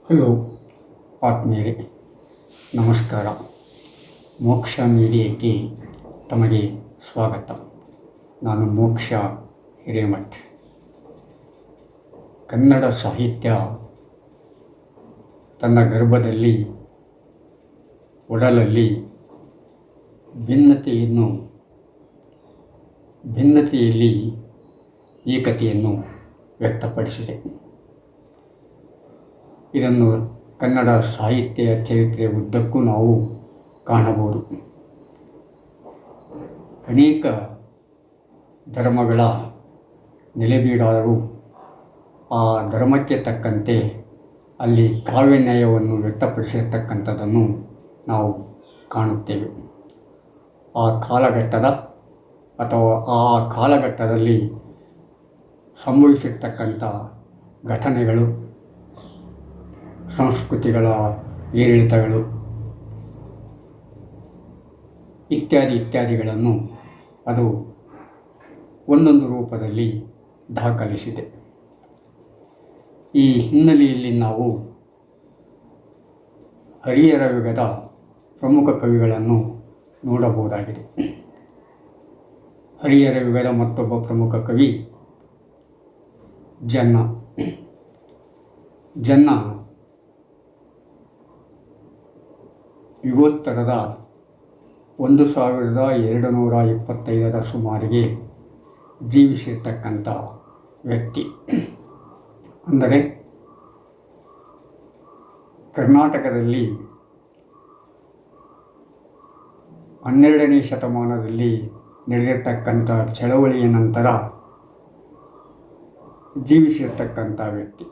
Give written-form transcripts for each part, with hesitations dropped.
Hello ಆತ್ಮೀಯರೇ, ನಮಸ್ಕಾರ. ಮೋಕ್ಷ ಮೀಡಿಯಾಕ್ಕೆ ತಮಗೆ ಸ್ವಾಗತ. ನಾನು ಮೋಕ್ಷ ಹಿರೇಮಠ್. ಕನ್ನಡ ಸಾಹಿತ್ಯ ತನ್ನ ಗರ್ಭದಲ್ಲಿ ಒಡಲಲ್ಲಿ ಭಿನ್ನತೆಯಲ್ಲಿ ಏಕತೆಯನ್ನು ವ್ಯಕ್ತಪಡಿಸಿದೆ. ಇದನ್ನು ಕನ್ನಡ ಸಾಹಿತ್ಯ ಚರಿತ್ರೆಯ ಉದ್ದಕ್ಕೂ ನಾವು ಕಾಣಬಹುದು. ಅನೇಕ ಧರ್ಮಗಳ ನೆಲೆಬೀಡಾದರೂ ಆ ಧರ್ಮಕ್ಕೆ ತಕ್ಕಂತೆ ಅಲ್ಲಿ ಕಾವ್ಯ ನ್ಯಾಯವನ್ನು ವ್ಯಕ್ತಪಡಿಸಿರ್ತಕ್ಕಂಥದ್ದನ್ನು ನಾವು ಕಾಣುತ್ತೇವೆ. ಆ ಕಾಲಘಟ್ಟದಲ್ಲಿ ಸಂಭವಿಸಿರ್ತಕ್ಕಂಥ ಘಟನೆಗಳು, ಸಂಸ್ಕೃತಿಗಳ ಏರಿಳಿತಗಳು ಇತ್ಯಾದಿಗಳನ್ನು ಅದು ಒಂದೊಂದು ರೂಪದಲ್ಲಿ ದಾಖಲಿಸಿದೆ. ಈ ಹಿನ್ನೆಲೆಯಲ್ಲಿ ನಾವು ಹರಿಹರ ಯುಗದ ಪ್ರಮುಖ ಕವಿಗಳನ್ನು ನೋಡಬಹುದಾಗಿದೆ. ಹರಿಹರ ಯುಗದ ಮತ್ತೊಬ್ಬ ಪ್ರಮುಖ ಕವಿ ಜನ್ನ ಯುಗೋತ್ತರದ 1225 ಸುಮಾರಿಗೆ ಜೀವಿಸಿರ್ತಕ್ಕಂಥ ವ್ಯಕ್ತಿ. ಅಂದರೆ ಕರ್ನಾಟಕದಲ್ಲಿ 12ನೇ ಶತಮಾನದಲ್ಲಿ ನಡೆದಿರ್ತಕ್ಕಂಥ ಚಳವಳಿಯ ನಂತರ ಜೀವಿಸಿರ್ತಕ್ಕಂಥ ವ್ಯಕ್ತಿ.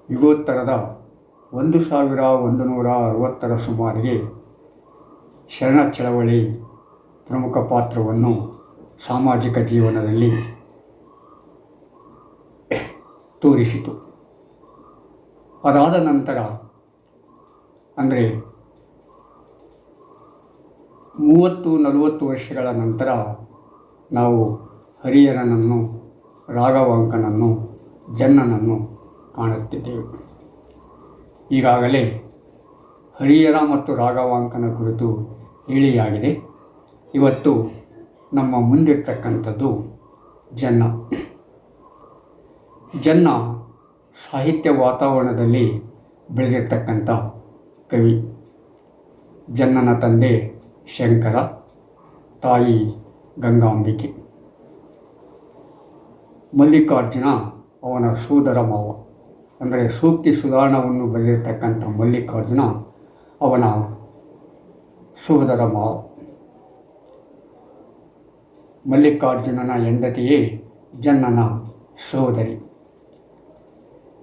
ಯುಗೋತ್ತರದ 1160 ಸುಮಾರಿಗೆ ಶರಣ ಚಳವಳಿ ಪ್ರಮುಖ ಪಾತ್ರವನ್ನು ಸಾಮಾಜಿಕ ಜೀವನದಲ್ಲಿ ತೋರಿಸಿತು. ಅದಾದ ನಂತರ ಅಂದರೆ 30-40 ವರ್ಷಗಳ ನಂತರ ನಾವು ಹರಿಹರನನ್ನು, ರಾಘವಾಂಕನನ್ನು, ಜನ್ನನನ್ನು ಕಾಣುತ್ತಿದ್ದೇವೆ. ಈಗಾಗಲೇ ಹರಿಹರ ಮತ್ತು ರಾಘವಾಂಕನ ಕುರಿತು ಹೇಳಿಯಾಗಿದೆ. ಇವತ್ತು ನಮ್ಮ ಮುಂದಿರ್ತಕ್ಕಂಥದ್ದು ಜನ್ನ ಸಾಹಿತ್ಯ ವಾತಾವರಣದಲ್ಲಿ ಬೆಳೆದಿರ್ತಕ್ಕಂಥ ಕವಿ. ಜನ್ನನ ತಂದೆ ಶಂಕರ, ತಾಯಿ ಗಂಗಾಂಬಿಕೆ. ಮಲ್ಲಿಕಾರ್ಜುನ ಅವನ ಸೋದರ ಮಾವ. ಅಂದರೆ ಸೂಕ್ತಿ ಸುಧಾರಣವನ್ನು ಬರೆದಿರ್ತಕ್ಕಂಥ ಮಲ್ಲಿಕಾರ್ಜುನ ಅವನ ಸೋದರ ಮಾವ. ಮಲ್ಲಿಕಾರ್ಜುನನ ಹೆಂಡತಿಯೇ ಜನ್ನನ ಸಹೋದರಿ.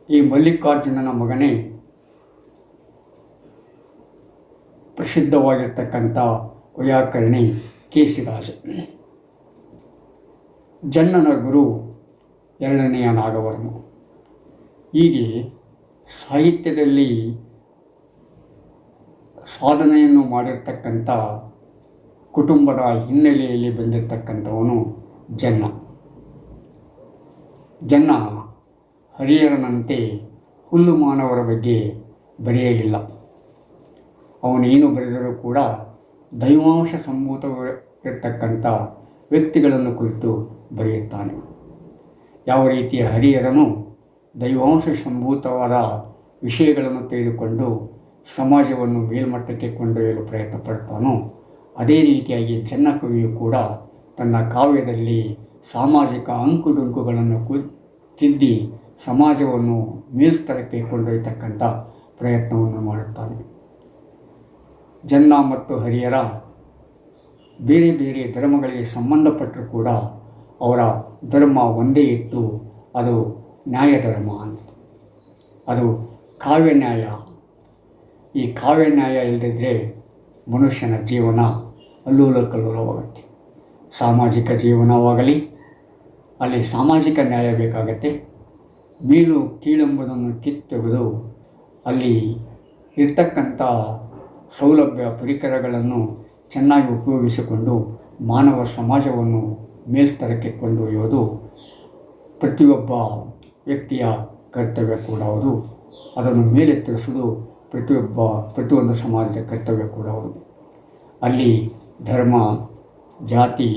ಈ ಮಲ್ಲಿಕಾರ್ಜುನನ ಮಗನೇ ಪ್ರಸಿದ್ಧವಾಗಿರ್ತಕ್ಕಂಥ ವೈಯಾಕರಣಿ ಕೇಸಿರಾಜ. ಜನ್ನನ ಗುರು 2ನೇ ನಾಗವರ್ಮ. ಹೀಗೆ ಸಾಹಿತ್ಯದಲ್ಲಿ ಸಾಧನೆಯನ್ನು ಮಾಡಿರ್ತಕ್ಕಂಥ ಕುಟುಂಬದ ಹಿನ್ನೆಲೆಯಲ್ಲಿ ಬಂದಿರತಕ್ಕಂಥವನು ಜನ್ನ ಹರಿಹರನಂತೆ ಹುಲ್ಲು ಮಾನವರ ಬಗ್ಗೆ ಬರೆಯಲಿಲ್ಲ. ಅವನೇನು ಬರೆದರೂ ಕೂಡ ದೈವಾಂಶ ಸಂಭೂತವಿರತಕ್ಕಂಥ ವ್ಯಕ್ತಿಗಳನ್ನು ಕುರಿತು ಬರೆಯುತ್ತಾನೆ. ಯಾವ ರೀತಿಯ ಹರಿಹರನು ದೈವಾಂಶ ಸಂಭೂತವಾದ ವಿಷಯಗಳನ್ನು ತೆಗೆದುಕೊಂಡು ಸಮಾಜವನ್ನು ಮೇಲ್ಮಟ್ಟಕ್ಕೆ ಕೊಂಡೊಯ್ಯಲು ಪ್ರಯತ್ನ ಪಡ್ತಾನೋ, ಅದೇ ರೀತಿಯಾಗಿ ಜನ್ನ ಕವಿಯು ಕೂಡ ತನ್ನ ಕಾವ್ಯದಲ್ಲಿ ಸಾಮಾಜಿಕ ಅಂಕುಡೊಂಕುಗಳನ್ನು ತಿದ್ದಿ ಸಮಾಜವನ್ನು ಮೇಲ್ಸ್ತರಕ್ಕೆ ಕೊಂಡೊಯ್ಯತಕ್ಕಂಥ ಪ್ರಯತ್ನವನ್ನು ಮಾಡುತ್ತಾನೆ. ಜನ್ನ ಮತ್ತು ಹರಿಹರ ಬೇರೆ ಬೇರೆ ಧರ್ಮಗಳಿಗೆ ಸಂಬಂಧಪಟ್ಟರೂ ಕೂಡ ಅವರ ಧರ್ಮ ಒಂದೇ ಇತ್ತು. ಅದು ನ್ಯಾಯ ಧರ್ಮ ಅಂತ. ಅದು ಕಾವ್ಯ ನ್ಯಾಯ. ಈ ಕಾವ್ಯ ನ್ಯಾಯ ಇಲ್ಲದಿದ್ದರೆ ಮನುಷ್ಯನ ಜೀವನ ಅಲ್ಲೂಲ ಕಲ್ಲೂಲವಾಗುತ್ತೆ. ಸಾಮಾಜಿಕ ಜೀವನವಾಗಲಿ ಅಲ್ಲಿ ಸಾಮಾಜಿಕ ನ್ಯಾಯ ಬೇಕಾಗತ್ತೆ. ಮೇಲು ಕೀಳೆಂಬುದನ್ನು ಕಿತ್ತೊಗೆದು ಅಲ್ಲಿ ಇರ್ತಕ್ಕಂಥ ಸೌಲಭ್ಯ ಪರಿಕರಗಳನ್ನು ಚೆನ್ನಾಗಿ ಉಪಯೋಗಿಸಿಕೊಂಡು ಮಾನವ ಸಮಾಜವನ್ನು ಮೇಲ್ಸ್ತರಕ್ಕೆ ಕೊಂಡೊಯ್ಯೋದು ಪ್ರತಿಯೊಬ್ಬ ವ್ಯಕ್ತಿಯ ಕರ್ತವ್ಯ ಕೂಡ ಹೌದು. ಅದನ್ನು ಮೇಲೆತ್ತರಿಸುವುದು ಪ್ರತಿಯೊಂದು ಸಮಾಜದ ಕರ್ತವ್ಯ ಕೂಡ ಹೌದು. ಅಲ್ಲಿ ಧರ್ಮ, ಜಾತಿ,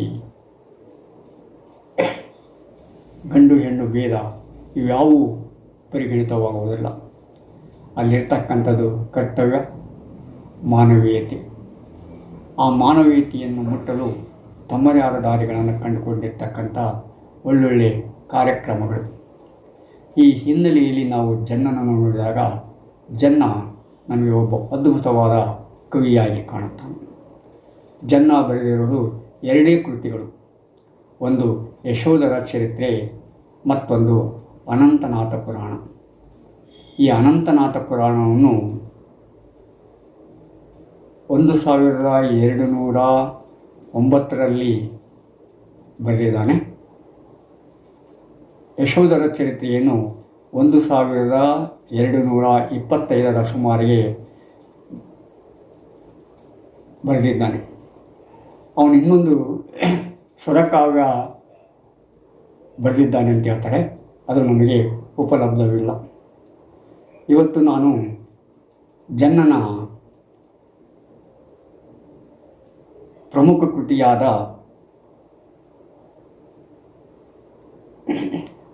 ಗಂಡು ಹೆಣ್ಣು ಭೇದ ಇವ್ಯಾವೂ ಪರಿಗಣಿತವಾಗುವುದಿಲ್ಲ. ಅಲ್ಲಿರ್ತಕ್ಕಂಥದ್ದು ಕರ್ತವ್ಯ, ಮಾನವೀಯತೆ. ಆ ಮಾನವೀಯತೆಯನ್ನು ಮುಟ್ಟಲು ತಮ್ಮದೇ ಆದ ದಾರಿಗಳನ್ನು ಕಂಡುಕೊಂಡಿರ್ತಕ್ಕಂಥ ಒಳ್ಳೊಳ್ಳೆ ಕಾರ್ಯಕ್ರಮಗಳು. ಈ ಹಿನ್ನೆಲೆಯಲ್ಲಿ ನಾವು ಜನ್ನನನ್ನು ನೋಡಿದಾಗ ಜನ್ನ ನಮಗೆ ಒಬ್ಬ ಅದ್ಭುತವಾದ ಕವಿಯಾಗಿ ಕಾಣುತ್ತಾನೆ. ಜನ್ನ ಬರೆದಿರುವುದು 2 ಕೃತಿಗಳು. ಒಂದು ಯಶೋಧರ ಚರಿತ್ರೆ, ಮತ್ತೊಂದು ಅನಂತನಾಥ ಪುರಾಣ. ಈ ಅನಂತನಾಥ ಪುರಾಣವನ್ನು 1209 ಬರೆದಿದ್ದಾನೆ. ಯಶೋಧರ ಚರಿತ್ರೆಯನ್ನು 1225 ಸುಮಾರಿಗೆ ಬರೆದಿದ್ದಾನೆ. ಅವನು ಇನ್ನೊಂದು ಸ್ವರಕಾವ್ಯ ಬರೆದಿದ್ದಾನೆ ಅಂತ ಹೇಳ್ತಾರೆ. ಅದು ನಮಗೆ ಉಪಲಬ್ಧವಿಲ್ಲ. ಇವತ್ತು ನಾನು ಜನ್ನನ ಪ್ರಮುಖ ಕೃತಿಯಾದ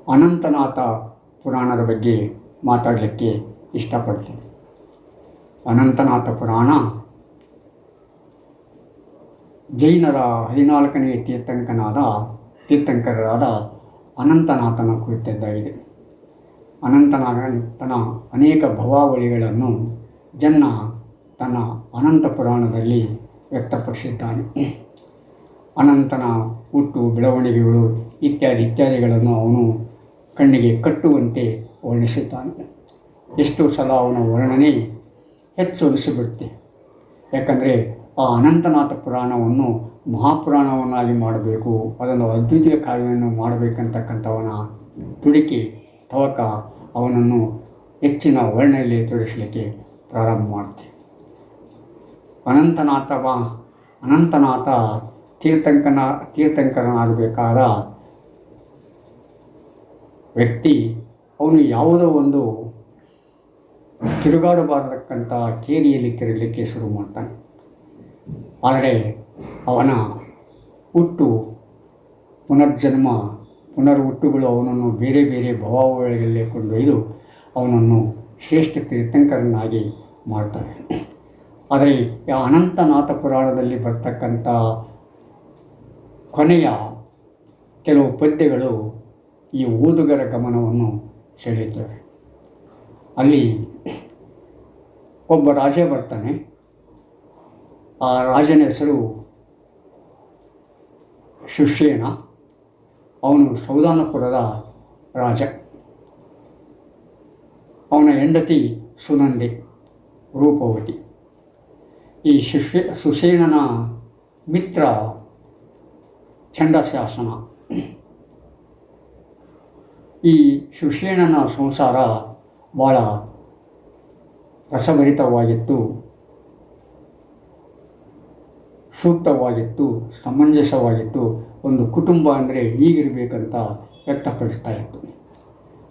ಅನಂತನಾಥ ಪುರಾಣದ ಬಗ್ಗೆ ಮಾತಾಡಲಿಕ್ಕೆ ಇಷ್ಟಪಡ್ತೀನಿ. ಅನಂತನಾಥ ಪುರಾಣ ಜೈನರ 14ನೇ ತೀರ್ಥಂಕರರಾದ ಅನಂತನಾಥನ ಕುರಿತದ್ದಾಗಿದೆ. ಅನಂತನಾಥನ ಅನೇಕ ಭವಾವಳಿಗಳನ್ನು ಜನ್ನ ತನ್ನ ಅನಂತ ಪುರಾಣದಲ್ಲಿ ವ್ಯಕ್ತಪಡಿಸಿದ್ದಾನೆ. ಅನಂತನ ಹುಟ್ಟು, ಬೆಳವಣಿಗೆಗಳು ಇತ್ಯಾದಿಗಳನ್ನು ಅವನು ಕಣ್ಣಿಗೆ ಕಟ್ಟುವಂತೆ ವರ್ಣಿಸಿದ್ದಾನೆ. ಎಷ್ಟೋ ಸಲ ಅವನ ವರ್ಣನೆ ಹೆಚ್ಚು ಅನಿಸಿಬಿಡುತ್ತೆ. ಯಾಕಂದರೆ ಆ ಅನಂತನಾಥ ಪುರಾಣವನ್ನು ಮಹಾಪುರಾಣವನ್ನಾಗಿ ಮಾಡಬೇಕು, ಅದನ್ನು ಅದ್ವಿತೀಯ ಕಾವ್ಯವನ್ನು ಮಾಡಬೇಕಂತಕ್ಕಂಥವನ ತುಡಿಕೆ, ತವಕ ಅವನನ್ನು ಹೆಚ್ಚಿನ ವರ್ಣನೆಯಲ್ಲಿ ತೊಡಗಿಸಲಿಕ್ಕೆ ಪ್ರಾರಂಭ ಮಾಡುತ್ತೆ. ಅನಂತನಾಥ ತೀರ್ಥಂಕರನಾಗಬೇಕಾದ ವ್ಯಕ್ತಿ ಅವನು ಯಾವುದೋ ಒಂದು ತಿರುಗಾಡಬಾರತಕ್ಕಂಥ ಕೇರಿಯಲ್ಲಿ ತಿರುಗಲಿಕ್ಕೆ ಶುರು ಮಾಡ್ತಾನೆ. ಆದರೆ ಅವನ ಹುಟ್ಟು, ಪುನರ್ಜನ್ಮ, ಹುಟ್ಟುಗಳು ಅವನನ್ನು ಬೇರೆ ಬೇರೆ ಭವಾವಳಿಗಳಲ್ಲಿ ಕೊಂಡೊಯ್ದು ಅವನನ್ನು ಶ್ರೇಷ್ಠ ತೀರ್ಥಂಕರನಾಗಿ ಮಾಡ್ತಾರೆ. ಆದರೆ ಆ ಅನಂತನಾಥ ಪುರಾಣದಲ್ಲಿ ಬರ್ತಕ್ಕಂಥ ಕೊನೆಯ ಕೆಲವು ಪದ್ಯಗಳು ಈ ಓದುಗರ ಗಮನವನ್ನು ಸೆಳೆಯುತ್ತವೆ. ಅಲ್ಲಿ ಒಬ್ಬ ರಾಜ ಬರ್ತಾನೆ. ಆ ರಾಜನ ಹೆಸರು ಶುಷೇಣ. ಅವನು ಸೌದಾನಪುರದ ರಾಜ. ಅವನ ಹೆಂಡತಿ ಸುನಂದೆ, ರೂಪವತಿ. ಈ ಸುಷೇಣನ ಮಿತ್ರ ಚಂಡಶಾಸನ. ಈ ಸುಷೇಣನ ಸಂಸಾರ ಭಾಳ ರಸಭರಿತವಾಗಿತ್ತು, ಸೂಕ್ತವಾಗಿತ್ತು, ಸಮಂಜಸವಾಗಿತ್ತು. ಒಂದು ಕುಟುಂಬ ಅಂದರೆ ಹೀಗಿರಬೇಕಂತ ವ್ಯಕ್ತಪಡಿಸ್ತಾ ಇತ್ತು.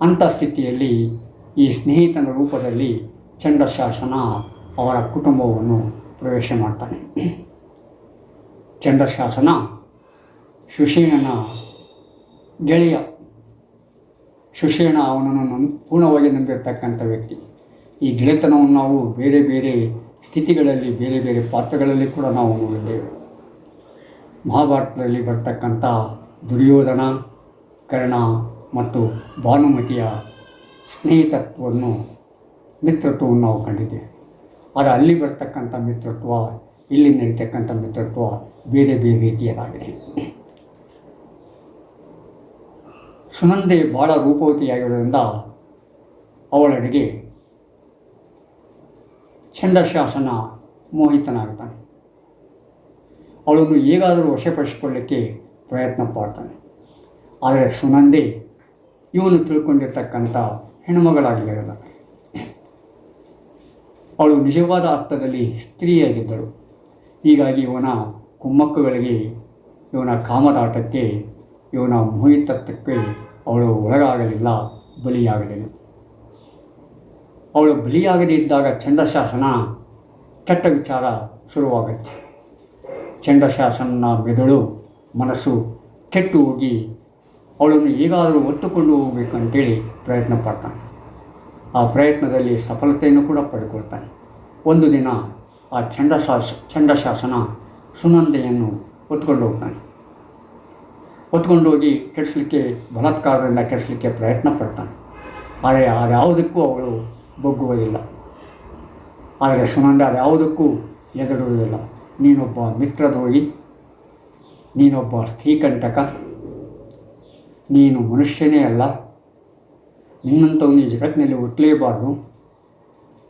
ಅಂಥ ಸ್ಥಿತಿಯಲ್ಲಿ ಈ ಸ್ನೇಹಿತನ ರೂಪದಲ್ಲಿ ಚಂಡಶಾಸನ ಅವರ ಕುಟುಂಬವನ್ನು ಪ್ರವೇಶ ಮಾಡ್ತಾನೆ. ಚಂಡಶಾಸನ ಸುಷೇಣನ ಗೆಳೆಯ. ಸುಷೇಣ ಅವನನ್ನು ಪೂರ್ಣವಾಗಿ ನಂಬಿರ್ತಕ್ಕಂಥ ವ್ಯಕ್ತಿ. ಈ ಗೆಳೆತನವನ್ನು ನಾವು ಬೇರೆ ಬೇರೆ ಸ್ಥಿತಿಗಳಲ್ಲಿ, ಬೇರೆ ಬೇರೆ ಪಾತ್ರಗಳಲ್ಲಿ ಕೂಡ ನಾವು ನೋಡಿದ್ದೇವೆ. ಮಹಾಭಾರತದಲ್ಲಿ ಬರ್ತಕ್ಕಂಥ ದುರ್ಯೋಧನ, ಕರ್ಣ ಮತ್ತು ಭಾನುಮತಿಯ ಸ್ನೇಹಿತತ್ವವನ್ನು, ಮಿತ್ರತ್ವವನ್ನು ನಾವು ಕಂಡಿದ್ದೇವೆ. ಆದರೆ ಅಲ್ಲಿ ಬರ್ತಕ್ಕಂಥ ಮಿತ್ರತ್ವ, ಇಲ್ಲಿ ನಡೀತಕ್ಕಂಥ ಮಿತ್ರತ್ವ ಬೇರೆ ಬೇರೆ ರೀತಿಯದಾಗಿದೆ. ಸುನಂದೆ ಭಾಳ ರೂಪವತಿಯಾಗಿರೋದ್ರಿಂದ ಅವಳೆಡೆಗೆ ಚಂಡಶಾಸನ ಮೋಹಿತನಾಗ್ತಾನೆ. ಅವಳನ್ನು ಹೇಗಾದರೂ ವಶಪಡಿಸಿಕೊಳ್ಳಲಿಕ್ಕೆ ಪ್ರಯತ್ನ ಪಡ್ತಾನೆ. ಆದರೆ ಸುನಂದೆ ಇವನು ತಿಳ್ಕೊಂಡಿರ್ತಕ್ಕಂಥ ಹೆಣ್ಣುಮಗಳಾಗಿರಲಿಲ್ಲ. ಅವಳು ನಿಜವಾದ ಅರ್ಥದಲ್ಲಿ ಸ್ತ್ರೀಯಾಗಿದ್ದಳು. ಹೀಗಾಗಿ ಇವನ ಕುಮ್ಮಕ್ಕುಗಳಿಗೆ, ಇವನ ಕಾಮದಾಟಕ್ಕೆ, ಇವನ ಮೋಹಿತತ್ವಕ್ಕೆ ಅವಳು ಒಳಗಾಗಲಿಲ್ಲ, ಬಲಿಯಾಗಲಿಲ್ಲ. ಅವಳು ಬಲಿಯಾಗದೇ ಇದ್ದಾಗ ಚಂಡಶಾಸನ ಕೆಟ್ಟ ವಿಚಾರ ಶುರುವಾಗುತ್ತೆ. ಚಂಡಶಾಸನ ಮೆದುಳು ಮನಸ್ಸು ಕೆಟ್ಟು ಹೋಗಿ ಅವಳನ್ನು ಹೇಗಾದರೂ ಹೊತ್ತುಕೊಂಡು ಹೋಗಬೇಕಂತೇಳಿ ಪ್ರಯತ್ನ ಪಡ್ತಾನೆ. ಆ ಪ್ರಯತ್ನದಲ್ಲಿ ಸಫಲತೆಯನ್ನು ಕೂಡ ಪಡ್ಕೊಳ್ತಾನೆ. ಒಂದು ದಿನ ಆ ಚಂಡಶಾಸನ ಸುನಂದೆಯನ್ನು ಹೊತ್ಕೊಂಡು ಹೋಗ್ತಾನೆ. ಹೊತ್ಕೊಂಡೋಗಿ ಕೆಡಿಸ್ಲಿಕ್ಕೆ, ಬಲಾತ್ಕಾರದಿಂದ ಕೆಡಿಸ್ಲಿಕ್ಕೆ ಪ್ರಯತ್ನ ಪಡ್ತಾನೆ. ಆದರೆ ಅದ್ಯಾವುದಕ್ಕೂ ಅವಳು ಬಗ್ಗುವುದಿಲ್ಲ. ಆದರೆ ಸುನಂದ ಅದ್ಯಾವುದಕ್ಕೂ ಎದುರುವುದಿಲ್ಲ. ನೀನೊಬ್ಬ ಮಿತ್ರದ್ರೋಹಿ, ನೀನೊಬ್ಬ ಸ್ತ್ರೀಕಂಟಕ, ನೀನು ಮನುಷ್ಯನೇ ಅಲ್ಲ, ನಿನ್ನಂಥವನಿಗೆ ಜಗತ್ತಿನಲ್ಲಿ ಹುಟ್ಟಲೇಬಾರ್ದು,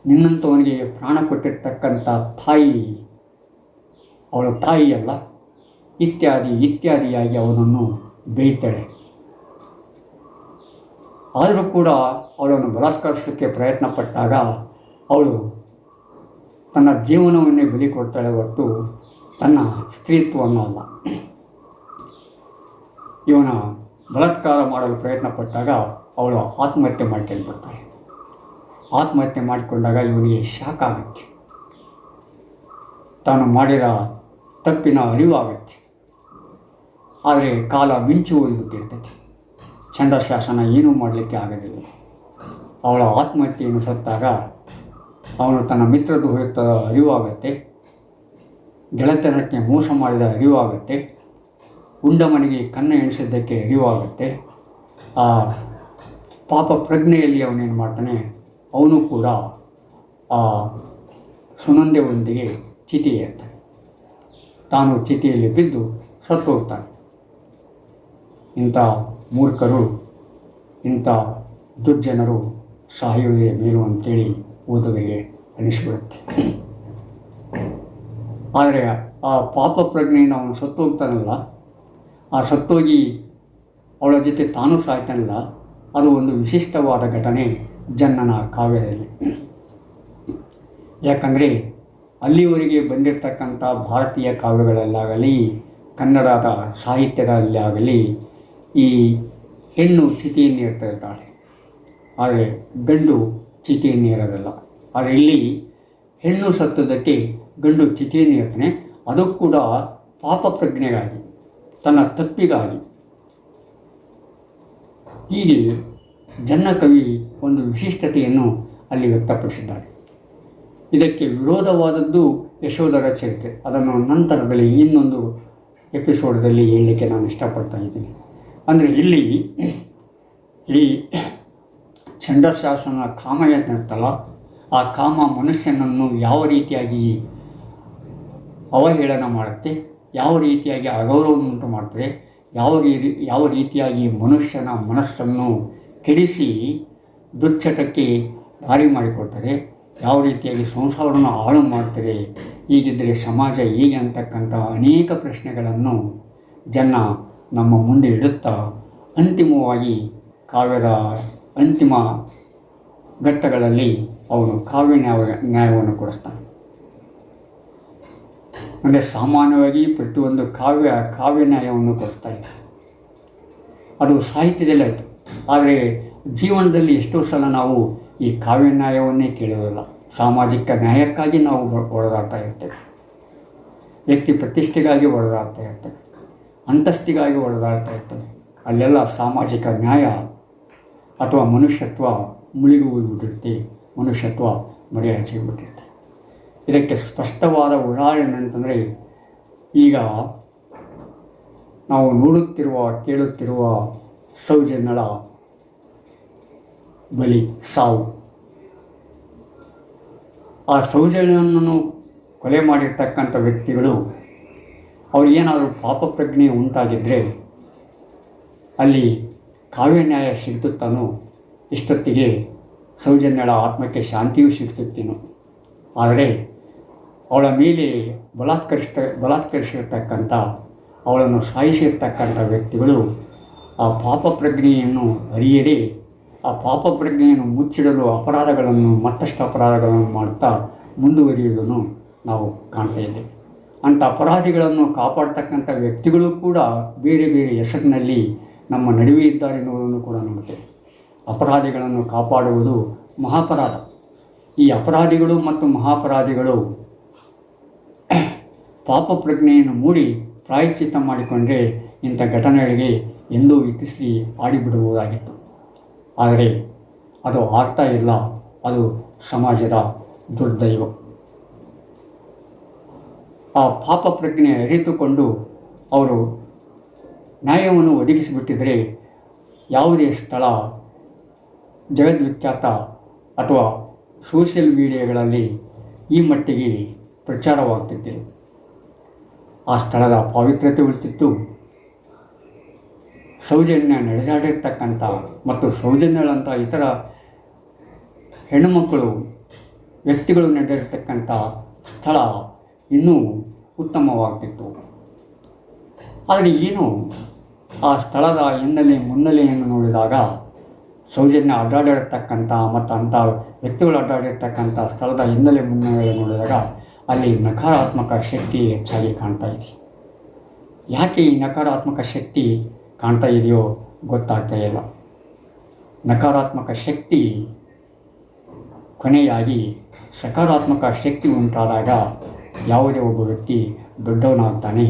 ನಿನ್ನಂಥವನಿಗೆ ಪ್ರಾಣ ಕೊಟ್ಟಿರ್ತಕ್ಕಂಥ ತಾಯಿ ಅವಳ ತಾಯಿಯಲ್ಲ, ಇತ್ಯಾದಿಯಾಗಿ ಅವನನ್ನು ಬೇಯ್ತಾಳೆ. ಆದರೂ ಕೂಡ ಅವಳನ್ನು ಬಲಾತ್ಕರಿಸಲಿಕ್ಕೆ ಪ್ರಯತ್ನ ಪಟ್ಟಾಗ ಅವಳು ತನ್ನ ಜೀವನವನ್ನೇ ಬಲಿ ಕೊಡ್ತಾಳೆ ಹೊರತು ತನ್ನ ಸ್ತ್ರೀತ್ವವನ್ನು ಅಲ್ಲ. ಇವನ ಬಲಾತ್ಕಾರ ಮಾಡಲು ಪ್ರಯತ್ನ ಪಟ್ಟಾಗ ಅವಳು ಆತ್ಮಹತ್ಯೆ ಮಾಡ್ಕೊಂಡು ಬರ್ತಾಳೆ. ಆತ್ಮಹತ್ಯೆ ಮಾಡಿಕೊಂಡಾಗ ಇವನಿಗೆ ಶಾಕ್ ಆಗುತ್ತೆ. ತಾನು ಮಾಡಿದ ತಪ್ಪಿನ ಅರಿವಾಗುತ್ತೆ. ಆದರೆ ಕಾಲ ಮಿಂಚು ಹೋಗಿಬಿಟ್ಟಿರ್ತೈತೆ. ಚಂಡಶಾಸನ ಏನೂ ಮಾಡಲಿಕ್ಕೆ ಆಗೋದಿಲ್ಲ. ಅವಳ ಆತ್ಮಹತ್ಯೆಯನ್ನು ಸತ್ತಾಗ ಅವನು ತನ್ನ ಮಿತ್ರದ್ರೋಹದ ಅರಿವಾಗುತ್ತೆ, ಗೆಳೆತನಕ್ಕೆ ಮೋಸ ಮಾಡಿದ ಅರಿವಾಗುತ್ತೆ, ಉಂಡ ಮನೆಗೆ ಕನ್ನ ಎಣಿಸಿದ್ದಕ್ಕೆ ಅರಿವಾಗುತ್ತೆ. ಆ ಪಾಪ ಪ್ರಜ್ಞೆಯಲ್ಲಿ ಅವನೇನು ಮಾಡ್ತಾನೆ, ಅವನು ಕೂಡ ಆ ಸುನಂದೆಯೊಂದಿಗೆ ಚಿತೆ ಏರ್ತಾನೆ. ತಾನು ಚಿತೆಯಲ್ಲಿ ಬಿದ್ದು ಸತ್ತು ಹೋಗ್ತಾನೆ. ಇಂಥ ಮೂರ್ಖರು, ಇಂಥ ದುರ್ಜನರು ಸಾಯುವುದೇ ಮೇಲು ಅಂತೇಳಿ ಓದುಗರಿಗೆ ಅನಿಸ್ಬಿಡುತ್ತೆ. ಆದರೆ ಆ ಪಾಪ ಪ್ರಜ್ಞೆಯಿಂದ ಅವನು ಸತ್ತು ಹೋಗ್ತಾನಲ್ಲ, ಆ ಸತ್ತೋಗಿ ಅವಳ ಜೊತೆ ತಾನು ಸಾಯ್ತಾನಲ್ಲ, ಅದು ಒಂದು ವಿಶಿಷ್ಟವಾದ ಘಟನೆ ಜನ್ನನ ಕಾವ್ಯದಲ್ಲಿ. ಯಾಕಂದರೆ ಅಲ್ಲಿವರೆಗೆ ಬಂದಿರತಕ್ಕಂಥ ಭಾರತೀಯ ಕಾವ್ಯಗಳಲ್ಲಾಗಲಿ, ಕನ್ನಡದ ಸಾಹಿತ್ಯದಲ್ಲಾಗಲಿ ಈ ಹೆಣ್ಣು ಚಿತೆಯನ್ನು ಇರ್ತಿರ್ತಾಳೆ, ಆದರೆ ಗಂಡು ಚಿತೆಯನ್ನು ಇರೋದಿಲ್ಲ. ಆದರೆ ಇಲ್ಲಿ ಹೆಣ್ಣು ಸತ್ತದಕ್ಕೆ ಗಂಡು ಚಿತೆಯನ್ನು ಇರ್ತಾನೆ. ಅದು ಕೂಡ ಪಾಪ ಪ್ರಜ್ಞೆಗಾಗಿ, ತನ್ನ ತಪ್ಪಿಗಾಗಿ. ಹೀಗೆ ಜನ್ನ ಕವಿ ಒಂದು ವಿಶಿಷ್ಟತೆಯನ್ನು ಅಲ್ಲಿ ವ್ಯಕ್ತಪಡಿಸಿದ್ದಾರೆ. ಇದಕ್ಕೆ ವಿರೋಧವಾದದ್ದು ಯಶೋಧರ ಚರಿತ್ರೆ. ಅದನ್ನು ನಂತರದಲ್ಲಿ ಇನ್ನೊಂದು ಎಪಿಸೋಡ್ದಲ್ಲಿ ಹೇಳಲಿಕ್ಕೆ ನಾನು ಇಷ್ಟಪಡ್ತಾ ಇದ್ದೀನಿ. ಅಂದರೆ ಇಲ್ಲಿ ಈ ಚಂಡಶಾಸನ ಕಾಮ ಏನಿರ್ತಲ್ಲ, ಆ ಕಾಮ ಮನುಷ್ಯನನ್ನು ಯಾವ ರೀತಿಯಾಗಿ ಅವಹೇಳನ ಮಾಡುತ್ತೆ, ಯಾವ ರೀತಿಯಾಗಿ ಅಗೌರವವನ್ನುಂಟು ಮಾಡ್ತದೆ, ಯಾವ ರೀತಿಯಾಗಿ ಮನುಷ್ಯನ ಮನಸ್ಸನ್ನು ಕೆಡಿಸಿ ದುಶ್ಚಟಕ್ಕೆ ದಾರಿ ಮಾಡಿಕೊಡ್ತದೆ, ಯಾವ ರೀತಿಯಾಗಿ ಸಂಸಾರವನ್ನು ಹಾಳು ಮಾಡ್ತದೆ, ಹೀಗಿದ್ದರೆ ಸಮಾಜ ಹೇಗೆ ಅಂತಕ್ಕಂಥ ಅನೇಕ ಪ್ರಶ್ನೆಗಳನ್ನು ಜನ್ನ ನಮ್ಮ ಮುಂದೆ ಇಡುತ್ತಾ ಅಂತಿಮವಾಗಿ ಕಾವ್ಯದ ಅಂತಿಮ ಘಟ್ಟಗಳಲ್ಲಿ ಅವನು ಕಾವ್ಯ ನ್ಯಾಯವನ್ನು ಕೊಡಿಸ್ತಾನೆ. ಅಂದರೆ ಸಾಮಾನ್ಯವಾಗಿ ಪ್ರತಿಯೊಂದು ಕಾವ್ಯ ನ್ಯಾಯವನ್ನು ಕೊಡಿಸ್ತಾ ಇದೆ. ಅದು ಸಾಹಿತ್ಯದಲ್ಲಿ ಆಯಿತು. ಆದರೆ ಜೀವನದಲ್ಲಿ ಎಷ್ಟೋ ಸಲ ನಾವು ಈ ಕಾವ್ಯ ನ್ಯಾಯವನ್ನೇ ಕೇಳುವುದಿಲ್ಲ. ಸಾಮಾಜಿಕ ನ್ಯಾಯಕ್ಕಾಗಿ ನಾವು ಹೊಡೆದಾಡ್ತಾ ಇರ್ತೇವೆ, ವ್ಯಕ್ತಿ ಪ್ರತಿಷ್ಠೆಗಾಗಿ ಹೊಡೆದಾಡ್ತಾ ಇರ್ತೇವೆ, ಅಂತಸ್ತಿಗಾಗಿ ಹೊಡೆದಾಡ್ತಾ ಇರ್ತೇವೆ. ಅಲ್ಲೆಲ್ಲ ಸಾಮಾಜಿಕ ನ್ಯಾಯ ಅಥವಾ ಮನುಷ್ಯತ್ವ ಮುಳುಗಿ ಹೋಗಿಬಿಟ್ಟಿರುತ್ತೆ, ಮನುಷ್ಯತ್ವ ಮರೆಯಾಚಿಬಿಟ್ಟಿರುತ್ತೆ. ಇದಕ್ಕೆ ಸ್ಪಷ್ಟವಾದ ಉದಾಹರಣೆ ಅಂತಂದರೆ, ಈಗ ನಾವು ನೋಡುತ್ತಿರುವ ಕೇಳುತ್ತಿರುವ ಸೌಜನ್ಯಳ ಬಲಿ, ಸಾವು. ಆ ಸೌಜನ್ಯವನ್ನು ಕೊಲೆ ಮಾಡಿರ್ತಕ್ಕಂಥ ವ್ಯಕ್ತಿಗಳು ಅವ್ರಿಗೇನಾದರೂ ಪಾಪ ಪ್ರಜ್ಞೆ ಉಂಟಾಗಿದ್ದರೆ ಅಲ್ಲಿ ಕಾವ್ಯ ನ್ಯಾಯ ಸಿಗ್ತುತ್ತಾನೋ, ಇಷ್ಟೊತ್ತಿಗೆ ಸೌಜನ್ಯಳ ಆತ್ಮಕ್ಕೆ ಶಾಂತಿಯೂ ಸಿಗ್ತುತ್ತೇನೋ. ಆದರೆ ಅವಳ ಮೇಲೆ ಬಲಾತ್ಕರಿಸಿರ್ತಕ್ಕಂಥ, ಅವಳನ್ನು ಸಾಯಿಸಿರ್ತಕ್ಕಂಥ ವ್ಯಕ್ತಿಗಳು ಆ ಪಾಪ ಪ್ರಜ್ಞೆಯನ್ನು ಅರಿಯದೇ ಆ ಪಾಪ ಪ್ರಜ್ಞೆಯನ್ನು ಮುಚ್ಚಿಡಲು ಮತ್ತಷ್ಟು ಅಪರಾಧಗಳನ್ನು ಮಾಡುತ್ತಾ ಮುಂದುವರಿಯುವುದನ್ನು ನಾವು ಕಾಣ್ತಾ ಇದ್ದೇವೆ. ಅಂಥ ಅಪರಾಧಿಗಳನ್ನು ಕಾಪಾಡ್ತಕ್ಕಂಥ ವ್ಯಕ್ತಿಗಳು ಕೂಡ ಬೇರೆ ಬೇರೆ ಹೆಸರಿನಲ್ಲಿ ನಮ್ಮ ನಡುವೆ ಇದ್ದಾರೆ ಎನ್ನುವುದನ್ನು ಕೂಡ ನೋಡುತ್ತೇವೆ. ಅಪರಾಧಿಗಳನ್ನು ಕಾಪಾಡುವುದು ಮಹಾಪರಾಧ. ಈ ಅಪರಾಧಿಗಳು ಮತ್ತು ಮಹಾಪರಾಧಿಗಳು ಪಾಪ ಪ್ರಜ್ಞೆಯನ್ನು ಮೂಡಿ ಪ್ರಾಯಶ್ಚಿತ್ತ ಮಾಡಿಕೊಂಡರೆ ಇಂಥ ಘಟನೆಗಳಿಗೆ ಎಂದೂ ಇತಿಶ್ರೀ ಆಡಿಬಿಡುವುದಾಗಿತ್ತು. ಆದರೆ ಅದು ಆಗ್ತಾ ಇಲ್ಲ. ಅದು ಸಮಾಜದ ದುರ್ದೈವ. ಆ ಪಾಪ ಪ್ರಜ್ಞೆ ಅರಿತುಕೊಂಡು ಅವರು ನ್ಯಾಯವನ್ನು ಒದಗಿಸಿಬಿಟ್ಟಿದ್ದರೆ ಯಾವುದೇ ಸ್ಥಳ ಜಗದ್ವಿಖ್ಯಾತ ಅಥವಾ ಸೋಷಿಯಲ್ ಮೀಡಿಯಾಗಳಲ್ಲಿ ಈ ಮಟ್ಟಿಗೆ ಪ್ರಚಾರವಾಗ್ತಿದ್ದಿಲ್ಲ. ಆ ಸ್ಥಳದ ಪವಿತ್ರತೆ ಉಳಿತಿತ್ತು. ಸೌಜನ್ಯ ನಡೆದಾಡಿರ್ತಕ್ಕಂಥ ಮತ್ತು ಸೌಜನ್ಯಗಳಂಥ ಇತರ ಹೆಣ್ಣುಮಕ್ಕಳು ವ್ಯಕ್ತಿಗಳು ನಡೆದಿರ್ತಕ್ಕಂಥ ಸ್ಥಳ ಇನ್ನೂ ಉತ್ತಮವಾಗ್ತಿತ್ತು. ಆದರೆ ಏನು ಆ ಸ್ಥಳದ ಮುನ್ನೆಲೆಯನ್ನು ನೋಡಿದಾಗ ಸೌಜನ್ಯ ಅಡ್ಡಾಡಿರ್ತಕ್ಕಂಥ ಮತ್ತು ಅಂಥ ವ್ಯಕ್ತಿಗಳು ಅಡ್ಡಾಡಿರ್ತಕ್ಕಂಥ ಸ್ಥಳದ ಮುನ್ನೆಲೆ ನೋಡಿದಾಗ ಅಲ್ಲಿ ನಕಾರಾತ್ಮಕ ಶಕ್ತಿ ಹೆಚ್ಚಾಗಿ ಕಾಣ್ತಾ ಇದೆ. ಯಾಕೆ ಈ ನಕಾರಾತ್ಮಕ ಶಕ್ತಿ ಕಾಣ್ತಾ ಇದೆಯೋ ಗೊತ್ತಾಗ್ತಾ ಇಲ್ಲ. ನಕಾರಾತ್ಮಕ ಶಕ್ತಿ ಕೊನೆಯಾಗಿ ಸಕಾರಾತ್ಮಕ ಶಕ್ತಿ ಉಂಟಾದಾಗ ಯಾವುದೇ ಒಬ್ಬ ವ್ಯಕ್ತಿ ದೊಡ್ಡವನಾಗ್ತಾನೆ.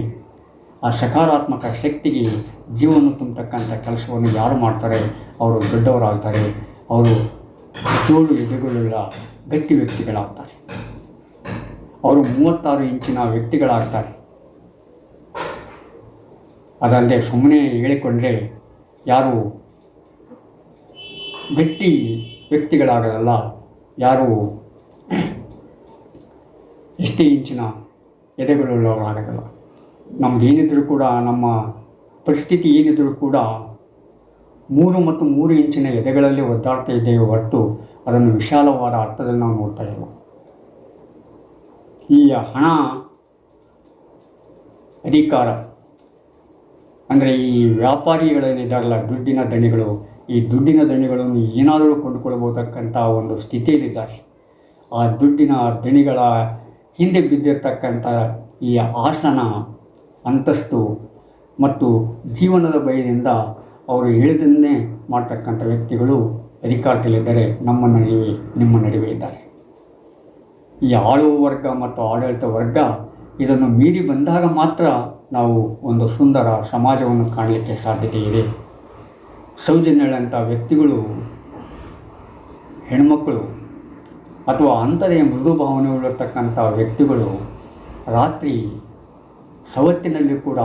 ಆ ಸಕಾರಾತ್ಮಕ ಶಕ್ತಿಗೆ ಜೀವನ ತುಂಬತಕ್ಕಂಥ ಕೆಲಸವನ್ನು ಯಾರು ಮಾಡ್ತಾರೆ ಅವರು ದೊಡ್ಡವರಾಗ್ತಾರೆ. ಅವರು ಜೋಡು ಎದೆಗಳುಳ್ಳ ಗಟ್ಟಿ ವ್ಯಕ್ತಿಗಳಾಗ್ತಾರೆ. ಅವರು 36 ಇಂಚಿನ ವ್ಯಕ್ತಿಗಳಾಗ್ತಾರೆ. ಅದಲ್ಲದೆ ಸುಮ್ಮನೆ ಹೇಳಿಕೊಂಡ್ರೆ ಯಾರು ಗಟ್ಟಿ ವ್ಯಕ್ತಿಗಳಾಗೋದಲ್ಲ, ಯಾರು ಎಷ್ಟೇ ಇಂಚಿನ ಎದೆಗಳುಳ್ಳವರಾಗೋದಲ್ಲ. ನಮ್ದು ಏನಿದ್ರೂ ಕೂಡ, ನಮ್ಮ ಪರಿಸ್ಥಿತಿ ಏನಿದ್ರೂ ಕೂಡ 3 ಮತ್ತು 3 ಇಂಚಿನ ಎದೆಗಳಲ್ಲಿ ಒದ್ದಾಡ್ತಾ ಇದ್ದೇವೆ ಹೊರತು ಅದನ್ನು ವಿಶಾಲವಾದ ಅರ್ಥದಲ್ಲಿ ನಾವು ನೋಡ್ತಾ ಇಲ್ಲ. ಈ ಹಣ, ಅಧಿಕಾರ ಅಂದರೆ ಈ ವ್ಯಾಪಾರಿಗಳೇನಿದ್ದಾರಲ್ಲ, ದುಡ್ಡಿನ ದಣಿಗಳು, ಈ ದುಡ್ಡಿನ ದಣಿಗಳನ್ನು ಏನಾದರೂ ಕೊಂಡುಕೊಳ್ಬೋದಕ್ಕಂಥ ಒಂದು ಸ್ಥಿತಿಯಲ್ಲಿದ್ದಾರೆ. ಆ ದುಡ್ಡಿನ ದಣಿಗಳ ಹಿಂದೆ ಬಿದ್ದಿರ್ತಕ್ಕಂಥ ಈ ಆಸನ, ಅಂತಸ್ತು ಮತ್ತು ಜೀವನದ ಭಯದಿಂದ ಅವರು ಹೇಳಿದನ್ನೇ ಮಾಡ್ತಕ್ಕಂಥ ವ್ಯಕ್ತಿಗಳು ಅಧಿಕಾರದಲ್ಲಿದ್ದರೆ ನಮ್ಮ ನಡುವೆ, ನಿಮ್ಮ ನಡುವೆ ಇದ್ದಾರೆ. ಈ ಆಳುವ ವರ್ಗ ಮತ್ತು ಆಡಳಿತ ವರ್ಗ ಇದನ್ನು ಮೀರಿ ಬಂದಾಗ ಮಾತ್ರ ನಾವು ಒಂದು ಸುಂದರ ಸಮಾಜವನ್ನು ಕಾಣಲಿಕ್ಕೆ ಸಾಧ್ಯತೆ ಇದೆ. ಸೌಜನ್ಯಗಳಂಥ ವ್ಯಕ್ತಿಗಳು, ಹೆಣ್ಮಕ್ಕಳು ಅಥವಾ ಅಂಥದೇ ಮೃದು ಭಾವನೆಗಳಿರ್ತಕ್ಕಂಥ ವ್ಯಕ್ತಿಗಳು ರಾತ್ರಿ ಸವತ್ತಿನಲ್ಲಿ ಕೂಡ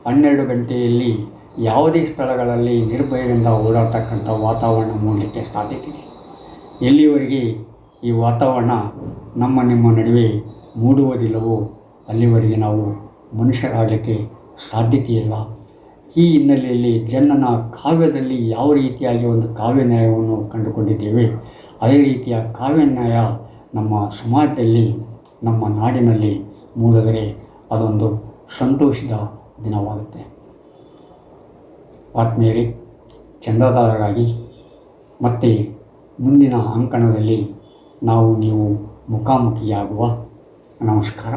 12 ಗಂಟೆಯಲ್ಲಿ ಯಾವುದೇ ಸ್ಥಳಗಳಲ್ಲಿ ನಿರ್ಭಯದಿಂದ ಓಡಾಡ್ತಕ್ಕಂಥ ವಾತಾವರಣ ಮೂಡಲಿಕ್ಕೆ ಸಾಧ್ಯತೆ ಇದೆ. ಎಲ್ಲಿವರೆಗೆ ಈ ವಾತಾವರಣ ನಿಮ್ಮ ನಡುವೆ ಮೂಡುವುದಿಲ್ಲವೋ ಅಲ್ಲಿವರೆಗೆ ನಾವು ಮನುಷ್ಯರಾಗಲಿಕ್ಕೆ ಸಾಧ್ಯತೆಯಿಲ್ಲ. ಈ ಹಿನ್ನೆಲೆಯಲ್ಲಿ ಜನ್ನನ ಕಾವ್ಯದಲ್ಲಿ ಯಾವ ರೀತಿಯಾಗಿ ಒಂದು ಕಾವ್ಯ ನ್ಯಾಯವನ್ನು ಕಂಡುಕೊಂಡಿದ್ದೇವೆ, ಅದೇ ರೀತಿಯ ಕಾವ್ಯ ನ್ಯಾಯ ನಮ್ಮ ಸಮಾಜದಲ್ಲಿ, ನಮ್ಮ ನಾಡಿನಲ್ಲಿ ಮೂಡಿದರೆ ಅದೊಂದು ಸಂತೋಷದ ದಿನವಾಗುತ್ತೆ. ಆತ್ಮೀಯರೇ, ಚಂದಾದಾರರಾಗಿ ಮತ್ತೆ ಮುಂದಿನ ಅಂಕಣದಲ್ಲಿ ನಾವು ನೀವು ಮುಖಾಮುಖಿಯಾಗುವ. ನಮಸ್ಕಾರ.